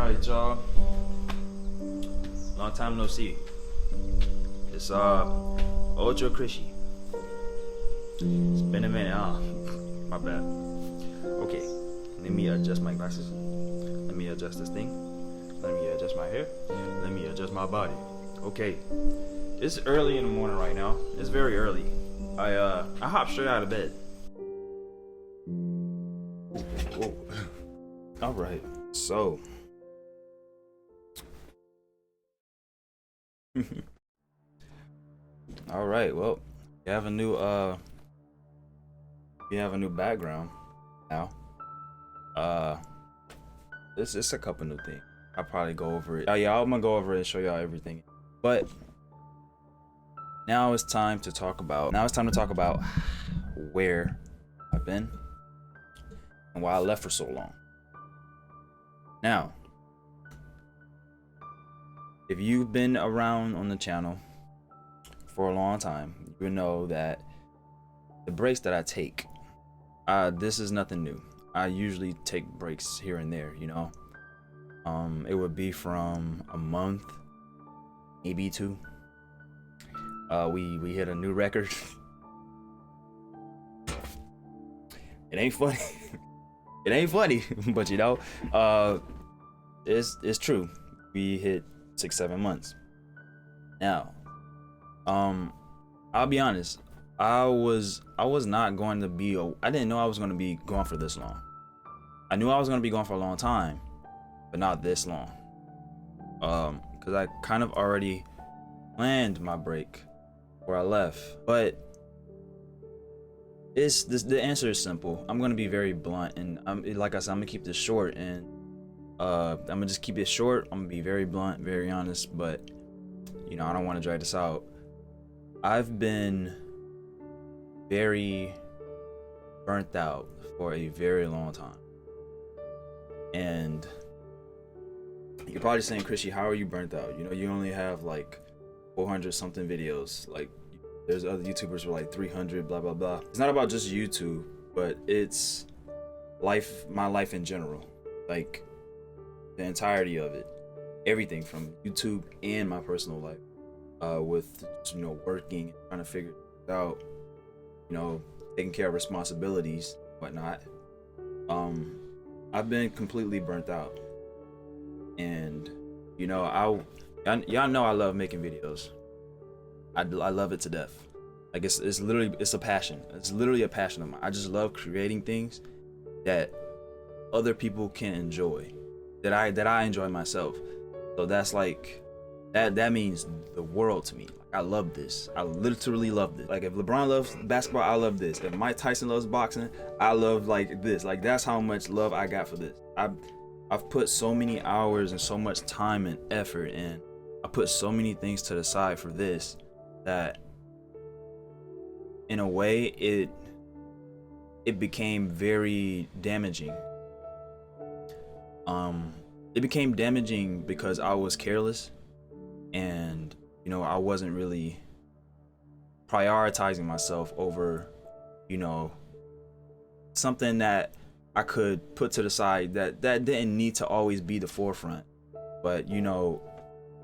Alright, y'all. Long time no see. It's UltraChrishy. It's been a minute, huh? My bad. Okay, let me adjust my glasses. Let me adjust this thing. Let me adjust my hair. Let me adjust my body. Okay, it's early in the morning right now. It's very early. I hopped straight out of bed. Whoa. All right, so. All right, well, you have a new background now. It's a couple new things. I'll probably go over it. Yeah, I'm gonna go over it and show y'all everything. But now it's time to talk about where I've been and why I left for so long. Now, if you've been around on the channel for a long time, you know that the breaks that I take, this is nothing new. I usually take breaks here and there, you know. It would be from a month, maybe two. We hit a new record. It ain't funny. It ain't funny, but you know, it's true. We hit 6-7 months. Now, I'll be honest. I was not going to be. I didn't know I was going to be gone for this long. I knew I was going to be gone for a long time, but not this long. Because I kind of already planned my break where I left. But the answer is simple. I'm going to be very blunt, and like I said, I'm gonna keep this short, and I'm gonna just keep it short. I'm gonna be very blunt, very honest, but you know, I don't want to drag this out. I've been very burnt out for a very long time. And you're probably saying, Chrissy, how are you burnt out? You know, you only have like 400 something videos. Like, there's other YouTubers with like 300, blah, blah, blah. It's not about just YouTube, but it's my life in general. Like, the entirety of it. Everything from YouTube and my personal life. With, you know, working, trying to figure it out, you know, taking care of responsibilities, whatnot. I've been completely burnt out, and you know, y'all know I love making videos. I love it to death. Like it's a passion. It's literally a passion of mine. I just love creating things that other people can enjoy, that I enjoy myself. So that's like. That means the world to me. Like, I love this. I literally love this. Like, if LeBron loves basketball, I love this. If Mike Tyson loves boxing, I love like this. Like, that's how much love I got for this. I've put so many hours and so much time and effort, and I put so many things to the side for this, that in a way it became very damaging. It became damaging because I was careless. And you know, I wasn't really prioritizing myself over, you know, something that I could put to the side that didn't need to always be the forefront. But you know,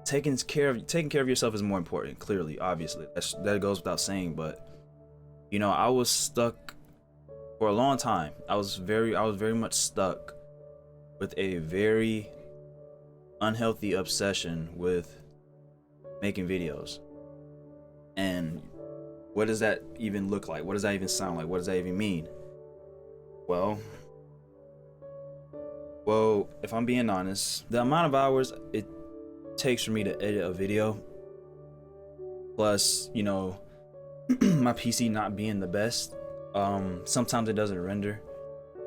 taking care of yourself is more important. Clearly, obviously, that goes without saying. But you know, I was stuck for a long time. I was very much stuck with a very unhealthy obsession with making videos. And what does that even look like? What does that even sound like? What does that even mean? Well, if I'm being honest, the amount of hours it takes for me to edit a video, plus, you know, my PC not being the best, sometimes it doesn't render.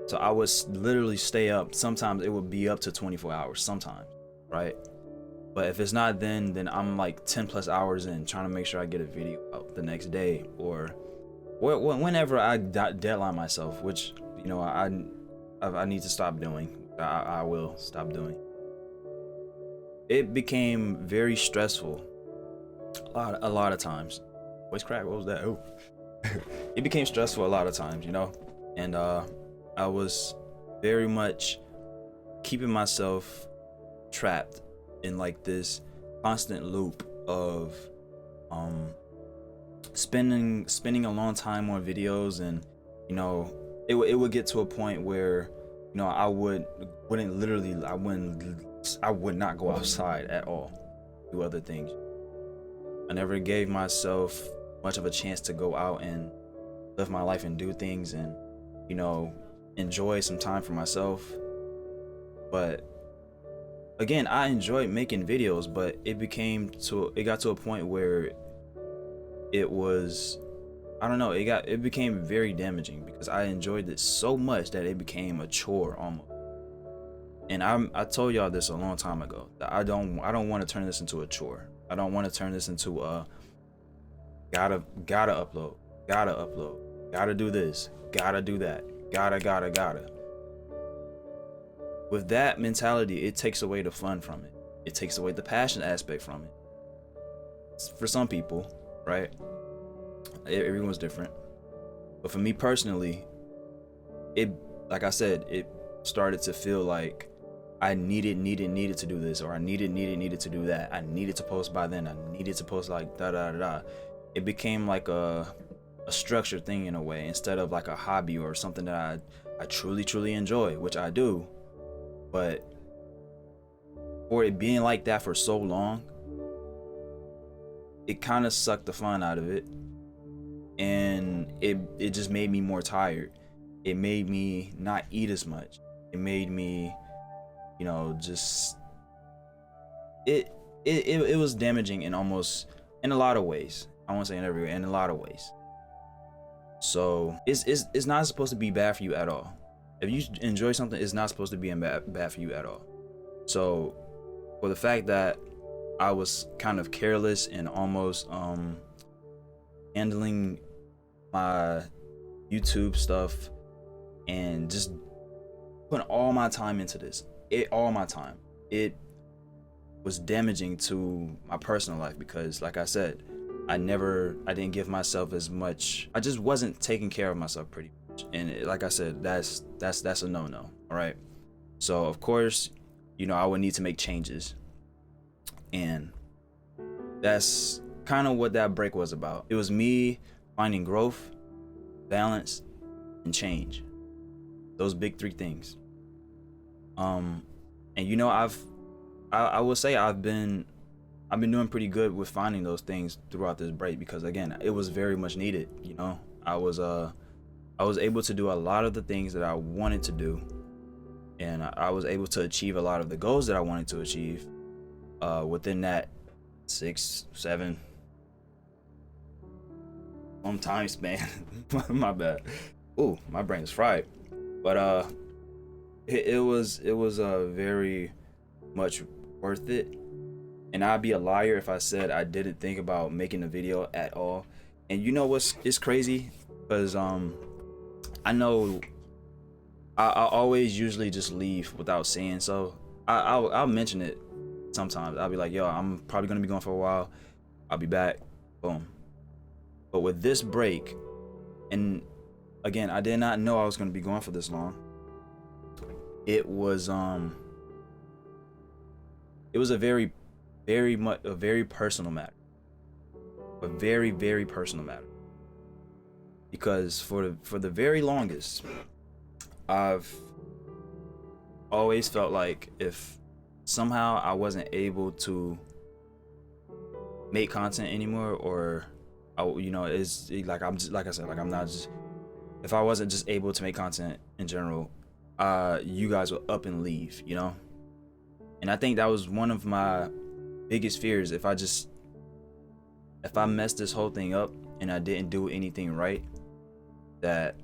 So I would literally stay up. Sometimes it would be up to 24 hours sometimes, right? But if it's not, then I'm like 10 plus hours in trying to make sure I get a video out the next day, or whenever I deadline myself, which, you know, I need to stop doing. I will stop doing. It became very stressful a lot of times. Voice crack, what was that? Oh. It became stressful a lot of times, you know, and I was very much keeping myself trapped in like this constant loop of spending a long time on videos, and you know, it would get to a point where, you know, I would not go outside at all, do other things. I never gave myself much of a chance to go out and live my life and do things and, you know, enjoy some time for myself. But again, I enjoyed making videos, but it got to a point where it was, I don't know, it became very damaging because I enjoyed it so much that it became a chore almost. And I told y'all this a long time ago that I don't want to turn this into a chore. I don't want to turn this into a gotta upload, gotta do this, gotta do that, gotta. With that mentality, it takes away the fun from it. It takes away the passion aspect from it. For some people, right? Everyone's different. But for me personally, like I said, it started to feel like I needed to do this, or I needed to do that. I needed to post by then. I needed to post like da. It became like a structured thing in a way, instead of like a hobby or something that I truly enjoy, which I do. But for it being like that for so long, it kind of sucked the fun out of it, and it just made me more tired. It made me not eat as much. It made me, you know, just it was damaging in a lot of ways. I won't say in every way, in a lot of ways. So it's not supposed to be bad for you at all. If you enjoy something, it's not supposed to be bad for you at all. So for the fact that I was kind of careless and almost handling my YouTube stuff and just putting all my time into this, it was damaging to my personal life, because like I said, I didn't give myself as much. I just wasn't taking care of myself pretty much. And like I said, that's a no-no. All right. So of course, you know, I would need to make changes. And that's kind of what that break was about. It was me finding growth, balance, and change. Those big three things. And you know, I will say I've been doing pretty good with finding those things throughout this break, because again, it was very much needed. You know, I was able to do a lot of the things that I wanted to do, and I was able to achieve a lot of the goals that I wanted to achieve within that 6-7 time span. My bad. Ooh, my brain is fried. But it was very much worth it. And I'd be a liar if I said I didn't think about making a video at all. And you know it's crazy? Because I know I always usually just leave without saying so. I'll mention it sometimes. I'll be like, yo, I'm probably gonna be gone for a while. I'll be back. Boom. But with this break, and again, I did not know I was gonna be gone for this long. It was a very personal matter. A very personal matter. Because for the very longest, I've always felt like if somehow I wasn't able to make content anymore, or it's like I'm just, like I said, like I'm not just, if I wasn't just able to make content in general, you guys would up and leave, you know? And I think that was one of my biggest fears. If I messed this whole thing up and I didn't do anything right, that,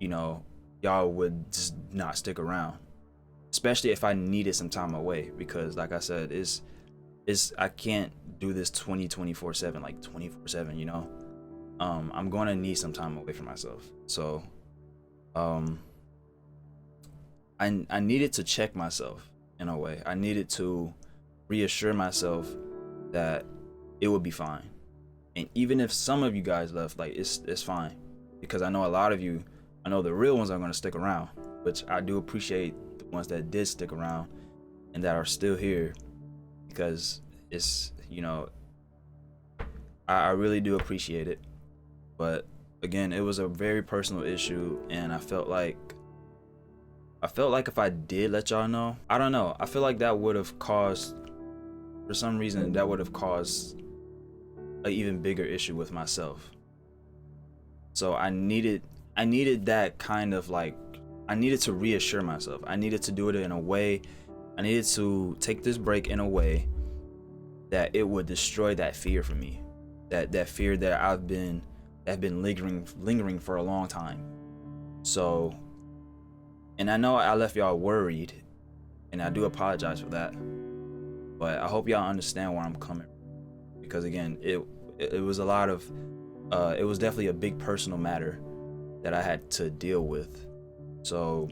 you know, y'all would just not stick around. Especially if I needed some time away, because like I said, I can't do this 24/7, like 24/7, you know? I'm gonna need some time away from myself. So I needed to check myself in a way. I needed to reassure myself that it would be fine. And even if some of you guys left, like it's fine, because I know a lot of you, I know the real ones are going to stick around, which I do appreciate the ones that did stick around and that are still here, because it's, I really do appreciate it. But again, it was a very personal issue, and I felt like if I did let y'all know, I don't know, I feel like that would have caused, for some reason, that would have caused an even bigger issue with myself. So I needed that kind of like, I needed to reassure myself. I needed to do it in a way, I needed to take this break in a way that it would destroy that fear for me. That fear that I've been lingering for a long time. So, and I know I left y'all worried, and I do apologize for that. But I hope y'all understand where I'm coming from. Because again, it was a lot of it was definitely a big personal matter that I had to deal with. So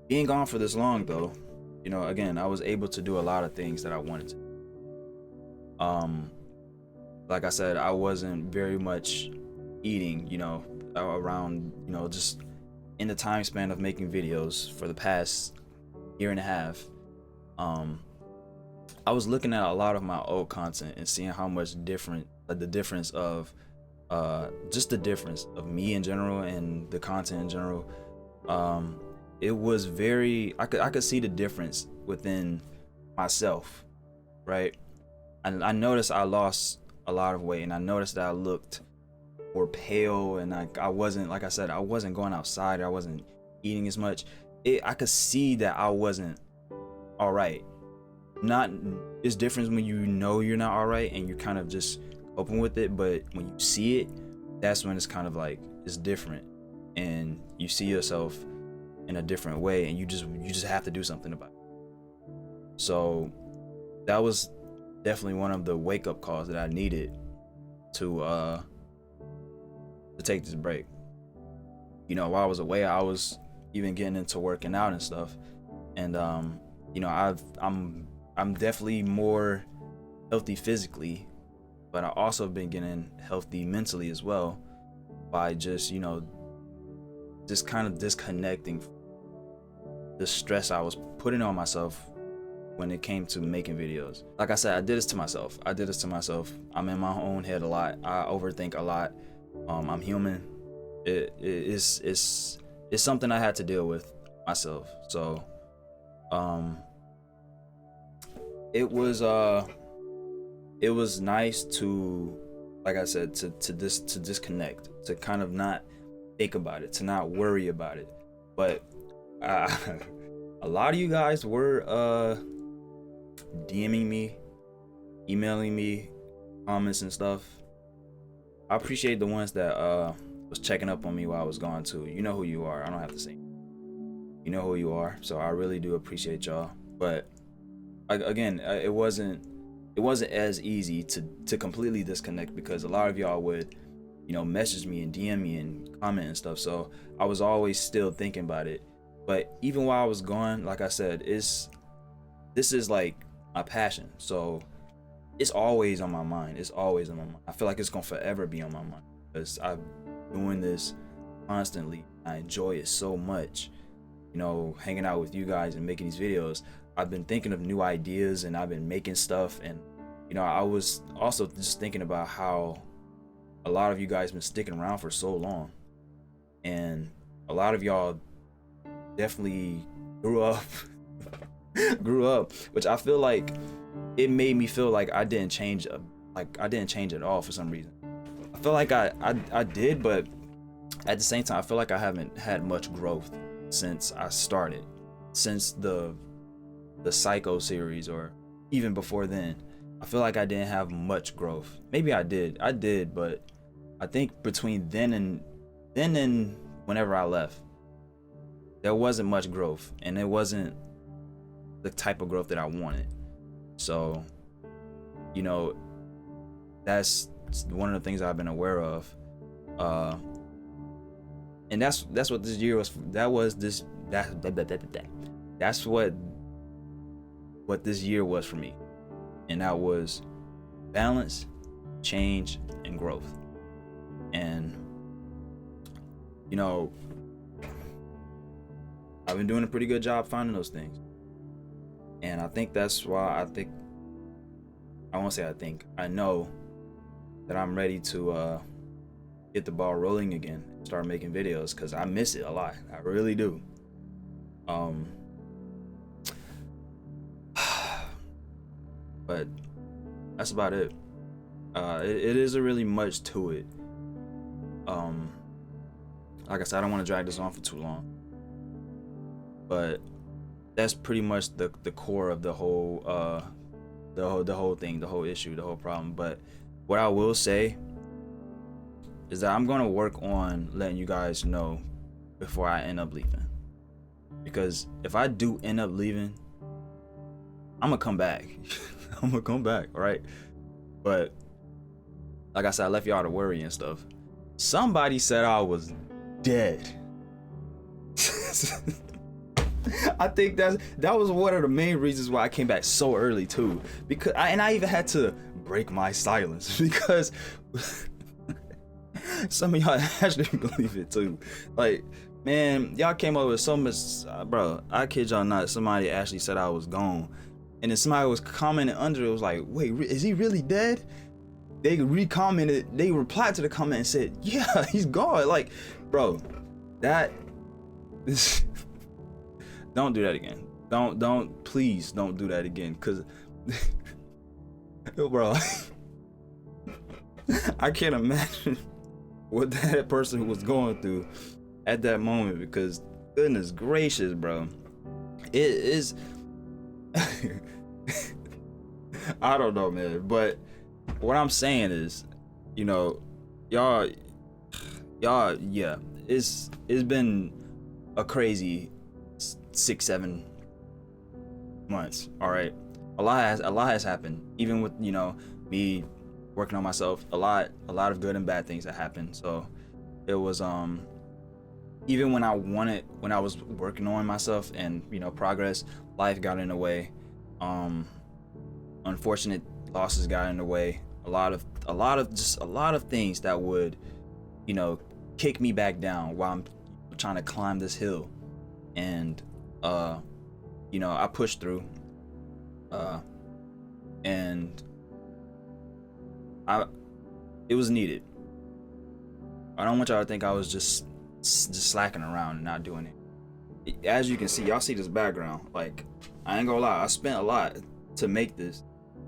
being gone for this long though, again, I was able to do a lot of things that I wanted to. Like I said, I wasn't very much eating, around, just in the time span of making videos for the past year and a half. I was looking at a lot of my old content and seeing how much different, like the difference of just the difference of me in general and the content in general. It was very, I could see the difference within myself, right? And I noticed I lost a lot of weight, and I noticed that I looked more pale, and I wasn't, like I said, I wasn't going outside, I wasn't eating as much. I could see that I wasn't all right. Not, it's different when you know you're not all right and you're kind of just open with it, but when you see it, that's when it's kind of like, it's different, and you see yourself in a different way, and you just have to do something about it. So that was definitely one of the wake-up calls that I needed to take this break. While I was away, I was even getting into working out and stuff, and I'm definitely more healthy physically, but I also been getting healthy mentally as well by just just kind of disconnecting the stress I was putting on myself when it came to making videos. Like I said, I did this to myself. I'm in my own head a lot. I overthink a lot. I'm human. It's something I had to deal with myself. So it was nice to, like I said, to disconnect, to kind of not think about it, to not worry about it. But a lot of you guys were DMing me, emailing me, comments and stuff. I appreciate the ones that was checking up on me while I was gone too. You know who you are. I don't have to say. You know who you are. So I really do appreciate y'all. But again, it wasn't as easy to completely disconnect, because a lot of y'all would, message me and DM me and comment and stuff. So I was always still thinking about it. But even while I was gone, like I said, this is like my passion. So it's always on my mind. I feel like it's gonna forever be on my mind, because I'm doing this constantly. I enjoy it so much, hanging out with you guys and making these videos. I've been thinking of new ideas, and I've been making stuff, and I was also just thinking about how a lot of you guys been sticking around for so long, and a lot of y'all definitely grew up, which I feel like it made me feel like I didn't change at all for some reason. I feel like I did, but at the same time, I feel like I haven't had much growth since I started, since the Psycho series, or even before then. I feel like I didn't have much growth. Maybe I did, but I think between then and whenever I left, there wasn't much growth, and it wasn't the type of growth that I wanted. So, that's one of the things I've been aware of, and that's what this year was. That's what this year was for me, and that was balance, change, and growth. And I've been doing a pretty good job finding those things. And I think that's why I won't say I know that I'm ready to get the ball rolling again, start making videos, because I miss it a lot. I really do. But that's about it. It isn't really much to it. Like I said, I don't want to drag this on for too long, but that's pretty much the core of the whole thing, the whole issue, the whole problem. But what I will say is that I'm gonna work on letting you guys know before I end up leaving, because if I do end up leaving, I'm gonna come back. I'm gonna come back, right? But like I said, I left y'all to worry and stuff. Somebody said I was dead. I think that was one of the main reasons why I came back so early too, because I even had to break my silence because some of y'all actually believe it too. Like, man, y'all came up with so much, bro. I kid y'all not. Somebody actually said I was gone, and then somebody was commenting under it. Was like, wait, is he really dead? They re-commented. They replied to the comment and said, yeah, he's gone. Like, bro, this. Don't do that again. Please don't do that again, cause, bro, I can't imagine what that person was going through at that moment, because goodness gracious, bro, it is. I don't know, man, but what I'm saying is, you know, y'all, yeah, it's been a crazy 6-7 months. All right, a lot has happened, even with, you know, me working on myself. A lot of good and bad things that happened. So it was even when I was working on myself and, you know, progress, life got in the way. Unfortunate losses got in the way. A lot of things that would, you know, kick me back down while I'm trying to climb this hill. And you know, I pushed through, and it was needed. I don't want y'all to think I was just slacking around and not doing it. As you can see, y'all see this background. Like, I ain't gonna lie, I spent a lot to make this.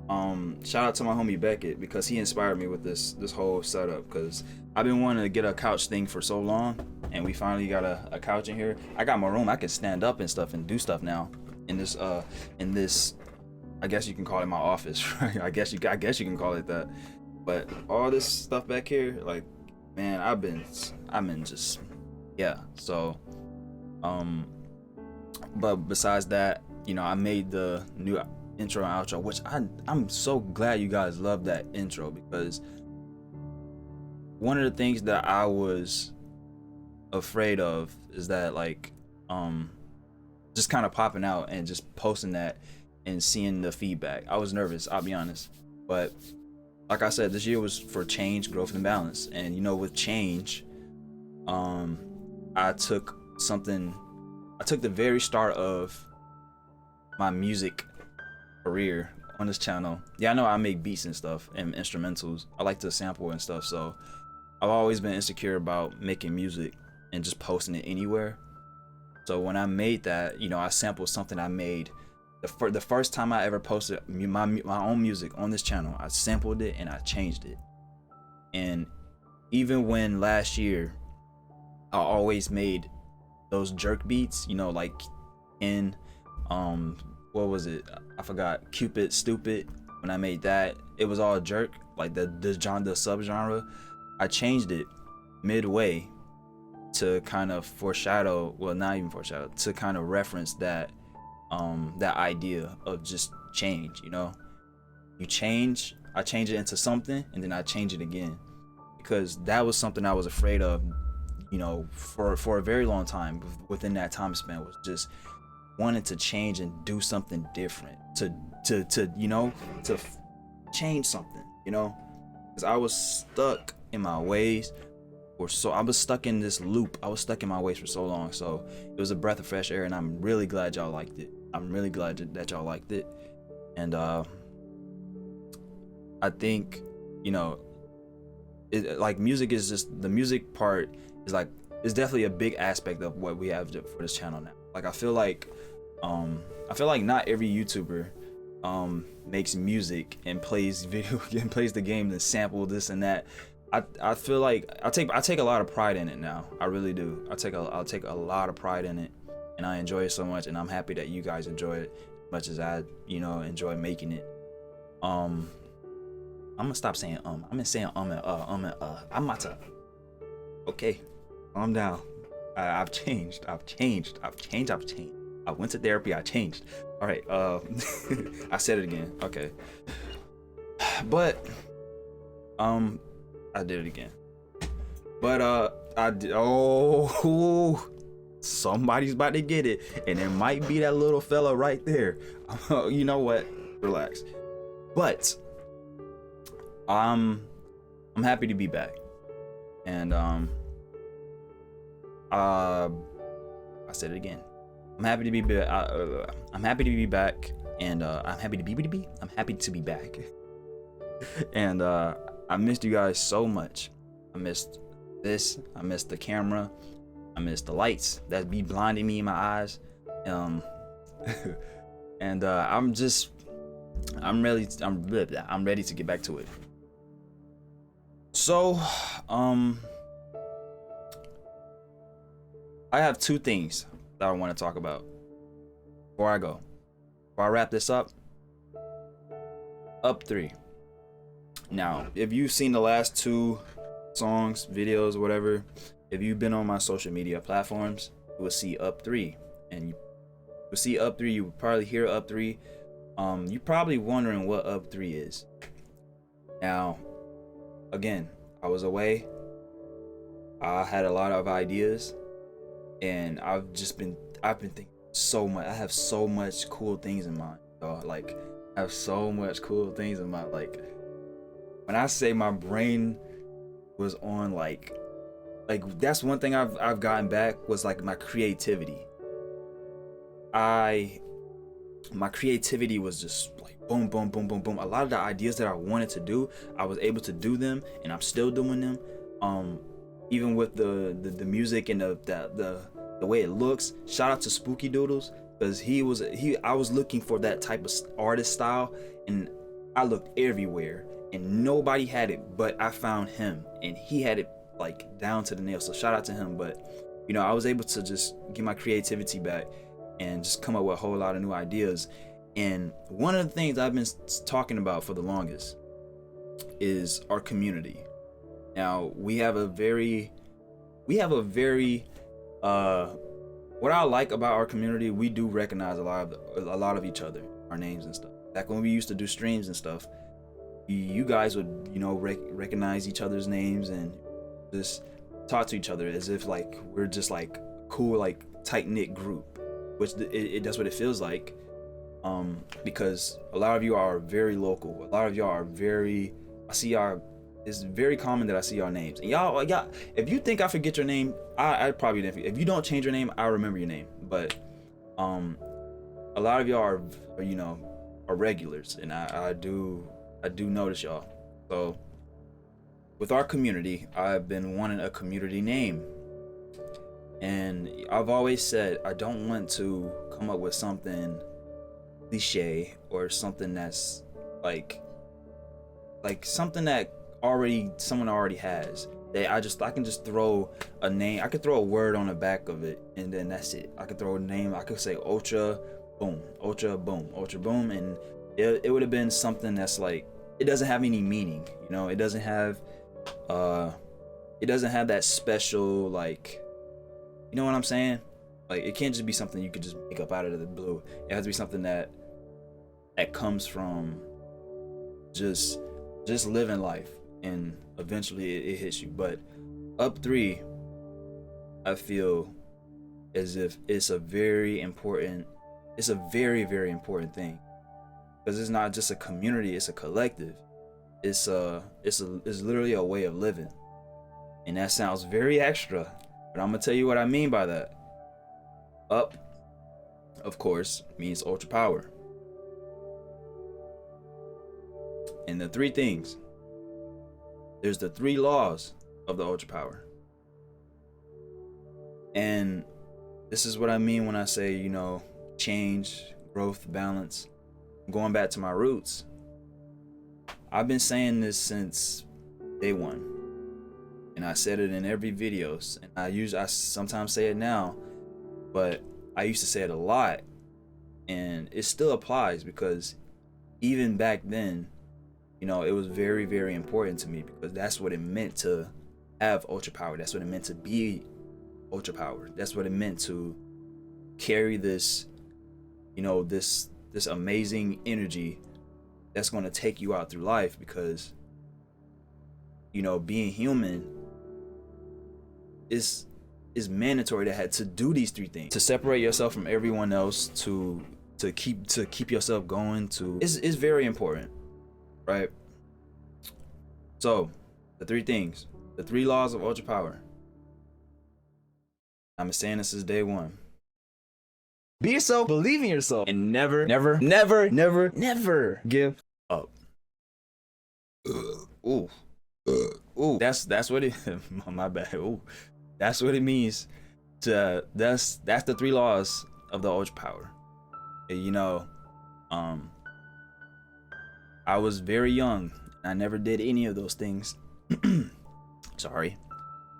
Shout out to my homie Beckett, because he inspired me with this whole setup, because I've been wanting to get a couch thing for so long, and we finally got a couch in here. I got my room. I can stand up and stuff and do stuff now in this I guess you can call it my office, right? I guess you can call it that. But all this stuff back here, like, man, I'm in just, yeah. So but besides that, you know, I made the new intro and outro, which I'm so glad you guys love that intro, because one of the things that I was afraid of is that, like, just kind of popping out and just posting that and seeing the feedback. I was nervous, I'll be honest, but like I said, this year was for change, growth, and balance. And, you know, with change, I took the very start of my music career on this channel. Yeah, I know I make beats and stuff and instrumentals. I like to sample and stuff, so I've always been insecure about making music and just posting it anywhere. So when I made that, you know, I sampled something I made the first time I ever posted my own music on this channel. I sampled it and I changed it. And even when last year I always made those jerk beats, you know, like in what was it? I forgot. Cupid Stupid. When I made that, it was all jerk, like the subgenre. I changed it midway to kind of foreshadow, well, not even foreshadow, to kind of reference that that idea of just change. You know, you change, I change it into something, and then I change it again, because that was something I was afraid of, you know, for a very long time. Within that time span, was just wanting to change and do something different, to you know, to change something, you know, because I was stuck in my ways. for so I was stuck in this loop. I was stuck in my ways for so long. So it was a breath of fresh air, and I'm really glad y'all liked it. I'm really glad that y'all liked it. And I think, you know, like music is just, the music part is like, is definitely a big aspect of what we have for this channel now. Like I feel like not every YouTuber makes music and plays video and plays the game and sample this and that. I feel like I take a lot of pride in it now. I really do. I'll take a lot of pride in it, and I enjoy it so much, and I'm happy that you guys enjoy it as much as I, you know, enjoy making it. I'm gonna stop saying I'm gonna saying and I'm about to, okay, calm down. I've changed. I went to therapy. I changed. All right. I said it again. Okay. But I did it again. But I did. Oh, somebody's about to get it, and it might be that little fella right there. You know what? Relax. But I'm happy to be back, and I said it again. I'm happy to be back. I'm happy to be back, and I'm happy to be back. And I missed you guys so much. I missed this. I missed the camera. I missed the lights that be blinding me in my eyes. And I'm ready to get back to it. So, I have two things that I want to talk about before I go. Before I wrap this up, Up 3. Now, if you've seen the last two songs, videos, whatever, if you've been on my social media platforms, you will see Up 3. And you will see Up 3, you will probably hear Up 3. You're probably wondering what Up 3 is. Now, again, I was away. I had a lot of ideas, and I've been thinking so much. I have so much cool things in mind, dog. Like, I have so much cool things in mind. Like, when I say my brain was on, like that's one thing I've gotten back, was like my creativity. My creativity was just like boom, boom, boom, boom, boom. A lot of the ideas that I wanted to do, I was able to do them, and I'm still doing them. Even with the music and the way it looks. Shout out to Spooky Doodles, because I was looking for that type of artist style, and I looked everywhere, and nobody had it, but I found him, and he had it like down to the nail. So shout out to him. But you know, I was able to just get my creativity back and just come up with a whole lot of new ideas. And one of the things I've been talking about for the longest is our community. Now, we have a very what I like about our community, we do recognize a lot of each other, our names and stuff. Back when we used to do streams and stuff, you guys would, you know, recognize each other's names and just talk to each other as if like we're just like a cool, like tight-knit group, which that's what it feels like. Because a lot of you are very local. A lot of y'all are very, it's very common that I see your names. And y'all, if you think I forget your name, I probably didn't. If you don't change your name, I remember your name. But a lot of y'all are, you know, are regulars, and I do notice y'all. So with our community, I've been wanting a community name, and I've always said I don't want to come up with something cliche or something that's like something that someone already has. That I can just throw a name. I could throw a word on the back of it, and then that's it. I could throw a name. I could say Ultra Boom, and it would have been something that's like, it doesn't have any meaning, you know. It doesn't have that special, like, you know what I'm saying? Like, it can't just be something you could just make up out of the blue. It has to be something that comes from just living life, and eventually it hits you. But Up 3, I feel as if it's a very, very important thing, because it's not just a community, it's a collective. It's literally a way of living. And that sounds very extra, but I'm gonna tell you what I mean by that. Up, of course, means ultra power. And the three things, there's the three laws of the ultra power. And this is what I mean when I say, you know, change, growth, balance. Going back to my roots, I've been saying this since day one, and I said it in every videos, and I sometimes say it now, but I used to say it a lot, and it still applies because even back then, you know, it was very, very important to me because that's what it meant to have ultra power. That's what it meant to be ultra power. That's what it meant to carry this, you know, this amazing energy that's going to take you out through life, because, you know, being human is mandatory to do these three things, to separate yourself from everyone else, to keep yourself going, is very important, right? So the three things, the three laws of ultra power. I'm saying this is day one. Be yourself, believe in yourself, and never give up. Ooh. Ooh, that's what it my bad. Ooh. That's what it means to that's the three laws of the ultra power. You know, I was very young. I never did any of those things. Sorry.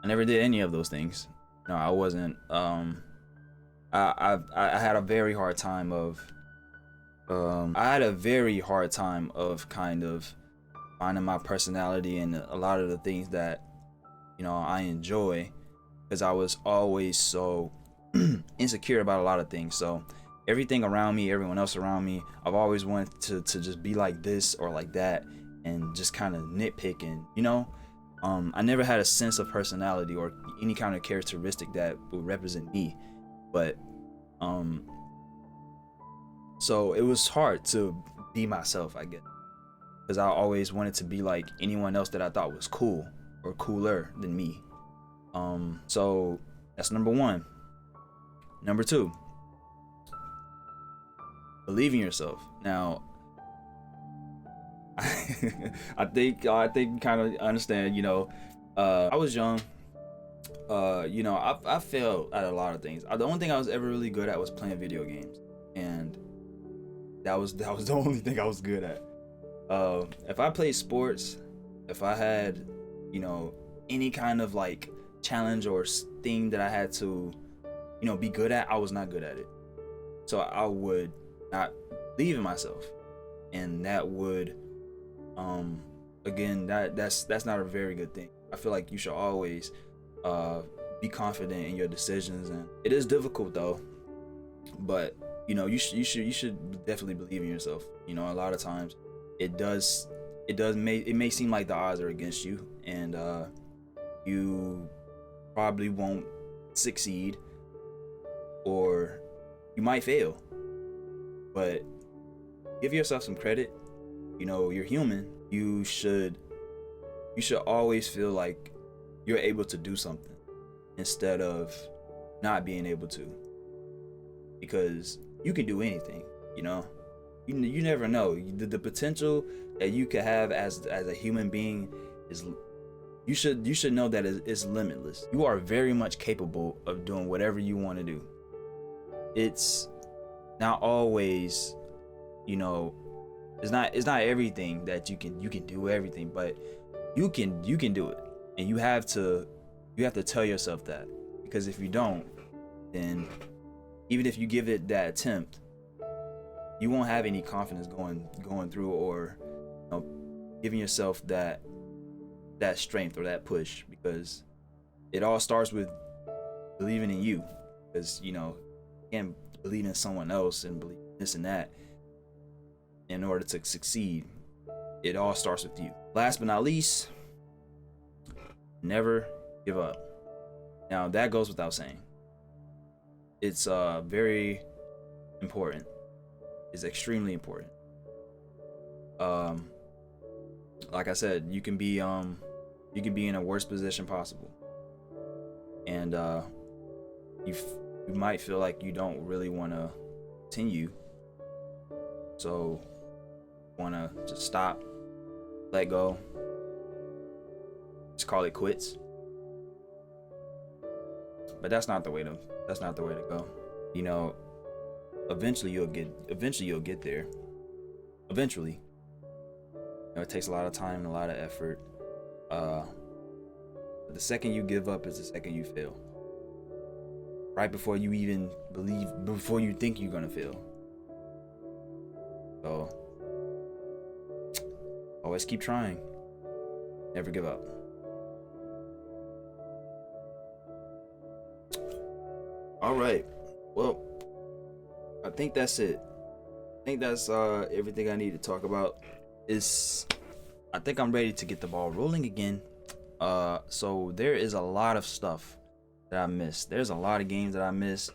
I never did any of those things. No, I wasn't I had a very hard time of kind of finding my personality and a lot of the things that, you know, I enjoy, because I was always so insecure about a lot of things. So everything around me, everyone else around me, I've always wanted to just be like this or like that, and just kind of nitpick, and, you know, I never had a sense of personality or any kind of characteristic that would represent me. But so it was hard to be myself, I guess, because I always wanted to be like anyone else that I thought was cool or cooler than me. So that's number one. Number two, believe in yourself. Now, I think you kind of understand, you know, I was young, you know, I failed at a lot of things. The only thing I was ever really good at was playing video games, and that was the only thing I was good at. If I played sports, if I had, you know, any kind of like challenge or thing that I had to, you know, be good at, I was not good at it. So I would not believe in myself, and that would again, that's not a very good thing. I feel like you should always be confident in your decisions, and it is difficult though, but, you know, you should definitely believe in yourself. You know, a lot of times it may seem like the odds are against you, and you probably won't succeed, or you might fail, but give yourself some credit. You know, you're human. You should always feel like you're able to do something instead of not being able to, because you can do anything. You know, you never know. The potential that you could have as a human being is, you should know that it's limitless. You are very much capable of doing whatever you want to do. It's not always, you know, it's not everything that you can do everything, but you can do it, and you have to tell yourself that, because if you don't, then even if you give it that attempt, you won't have any confidence going through, or, you know, giving yourself that strength or that push, because it all starts with believing in you. Because, you know, you can't believe in someone else and believe this and that in order to succeed. It all starts with you. Last but not least, never give up. Now, that goes without saying. It's very important. It's extremely important. Like I said, you can be you could be in a worse position possible, and you might feel like you don't really want to continue, so want to just stop, let go, just call it quits. But that's not the way to go. You know, eventually you'll get there. Eventually. You know, it takes a lot of time and a lot of effort. The second you give up is the second you fail. Right before you even before you think you're gonna fail. So always keep trying. Never give up. All right. Well, I think that's it. I think that's everything I need to talk about. I think I'm ready to get the ball rolling again. So there is a lot of stuff that I missed. There's a lot of games that I missed.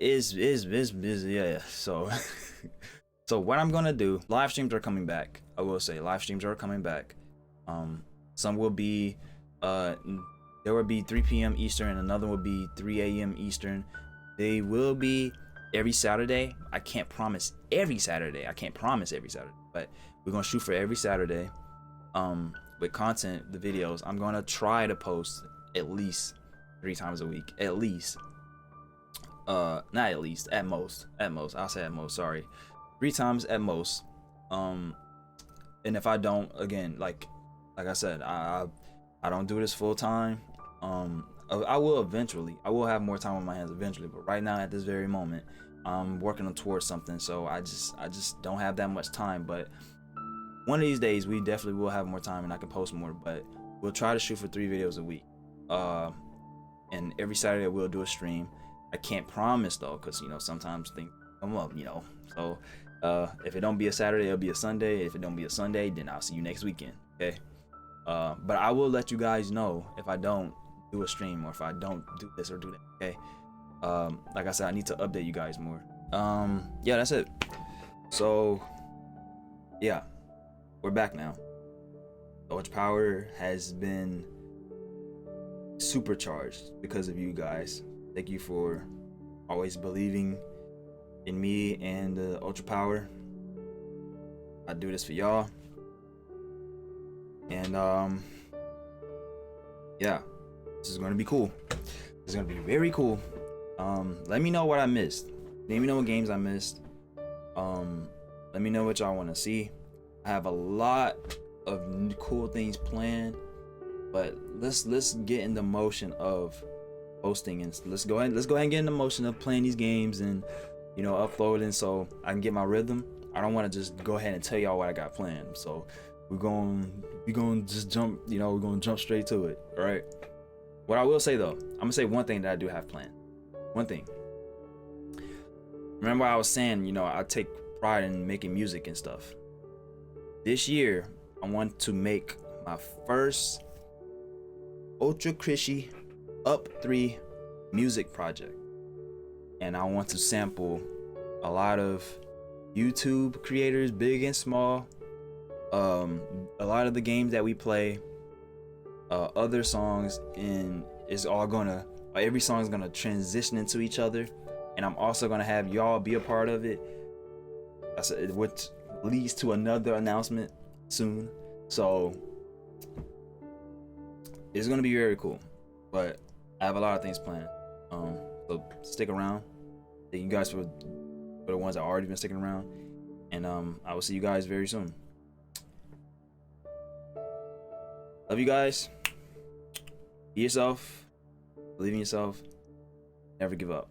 Is busy, yeah. So so what I'm gonna do, live streams are coming back. I will say live streams are coming back. Some will be there will be 3 p.m. Eastern, and another will be 3 a.m. Eastern. They will be every Saturday. I can't promise every Saturday. But we're gonna shoot for every Saturday. With content, the videos, I'm gonna try to post at least 3 times a week. At least. Not at least. At most. I'll say at most. Sorry. 3 times at most. And if I don't, again, like I said, I don't do this full time. I will eventually. I will have more time on my hands eventually, but right now at this very moment, I'm working towards something, so I just don't have that much time. But one of these days we definitely will have more time and I can post more, but we'll try to shoot for 3 videos a week. And every Saturday we'll do a stream. I can't promise though, because you know sometimes things come up, you know. So if it don't be a Saturday, it'll be a Sunday. If it don't be a Sunday, then I'll see you next weekend. Okay. But I will let you guys know if I don't do a stream or if I don't do this or do that. Okay. Like I said, I need to update you guys more. Yeah, that's it. So yeah, we're back now. The Ultra Power has been supercharged because of you guys. Thank you for always believing in me and the Ultra Power. I do this for y'all. And yeah, this is gonna be cool. This is gonna be very cool. Let me know what I missed. Let me know what games I missed. Let me know what y'all want to see. I have a lot of cool things planned, but let's get in the motion of posting, and let's go ahead and get in the motion of playing these games and, you know, uploading so I can get my rhythm. I don't want to just go ahead and tell y'all what I got planned. So we're going just jump, you know, we're going to jump straight to it. All right. What I will say though, I'm gonna say one thing that I do have planned. One thing. Remember I was saying, you know, I take pride in making music and stuff. This year, I want to make my first UltraChrishy Up 3 music project. And I want to sample a lot of YouTube creators, big and small. A lot of the games that we play, other songs, and it's all gonna, every song is gonna transition into each other. And I'm also gonna have y'all be a part of it. That's which leads to another announcement soon. So it's gonna be very cool. But I have a lot of things planned. So stick around. Thank you guys for the ones that already been sticking around. And I will see you guys very soon. Love you guys. Be yourself. Believe in yourself. Never give up.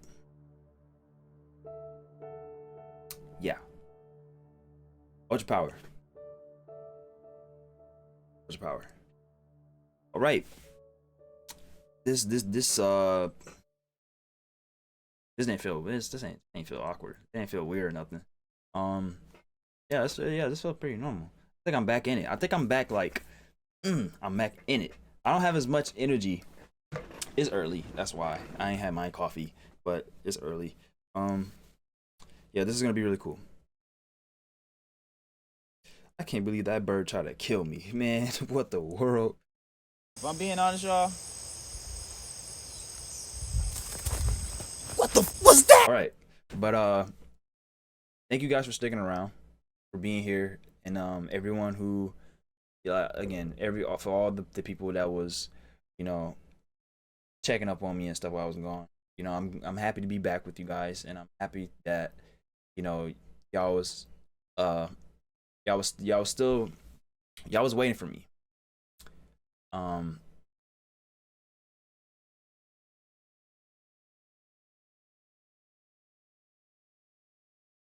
Yeah. Ultra Power. Ultra Power. All right. This ain't feel awkward. It ain't feel weird or nothing. Yeah, this felt pretty normal. I think I'm back in it. I think I'm back like I'm back in it. I don't have as much energy. It's early, that's why. I ain't had my coffee, but it's early. Yeah, this is gonna be really cool. I can't believe that bird tried to kill me, man. What the world? If I'm being honest, y'all. What the was that? All right, but thank you guys for sticking around, for being here, and everyone who, yeah, again, for all the people that was, you know, checking up on me and stuff while I was gone. You know, I'm happy to be back with you guys, and I'm happy that, you know, y'all was uh y'all was still y'all was waiting for me.